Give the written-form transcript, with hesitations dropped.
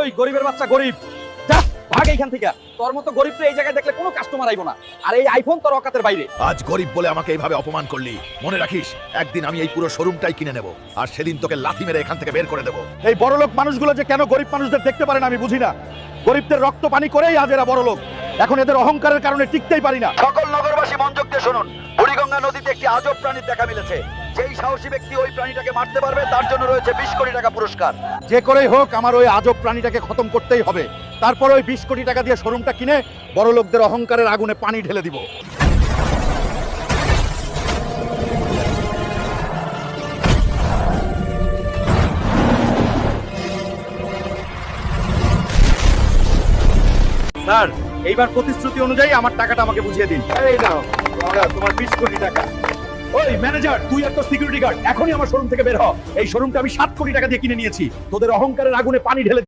ওই গরিবের বাচ্চা গরিব, যা ভাগ এইখান থেকে। তোর মতো গরিবকে এই জায়গায় দেখলে কোনো কাস্টমার আইবো না। আর এই আইফোন তোর অকাতের বাইরে। আজ গরিব বলে আমাকে এইভাবে অপমান করলি, মনে রাখিস একদিন আমি এই পুরো শোরুমটাই কিনে নেব, আর সেদিন তোকে লাথি মেরে এখান থেকে বের করে দেবো। এই বড়লোক মানুষগুলো যে কেন গরিব মানুষদের দেখতে পারে না আমি বুঝি না। গরিবদের রক্ত পানি করেই আজ এরা বড়লোক। এখন এদের অহংকারের কারণে টিকতেই পারি না। সকল নগরবাসী মনোযোগ দিয়ে শুনুন, বুড়িগঙ্গা নদীতে একটি আজব প্রাণীর দেখা মিলেছে। যেই সাহসী ব্যক্তি ওই প্রাণীটাকে মারতে পারবে তার জন্য রয়েছে 20 কোটি টাকা পুরস্কার। যে করেই হোক আমার ওই আজব প্রাণীটাকে খতম করতেই হবে। তারপর ওই 20 কোটি টাকা দিয়ে শোরুমটা কিনে বড়লোকদের অহংকারের আগুনে পানি ঢেলে দিব। স্যার, এইবার প্রতিশ্রুতি অনুযায়ী আমার টাকাটা আমাকে বুঝিয়ে দিন। এই নাও তোমার 20 কোটি টাকা। ওই ম্যানেজার, তুই একটা সিকিউরিটি গার্ড, এখনই আমার শোরুম থেকে বের হ। এই শোরুমটা আমি 7 কোটি টাকা দিয়ে কিনে নিয়েছি। তোদের অহংকারের আগুনে পানি ঢেলে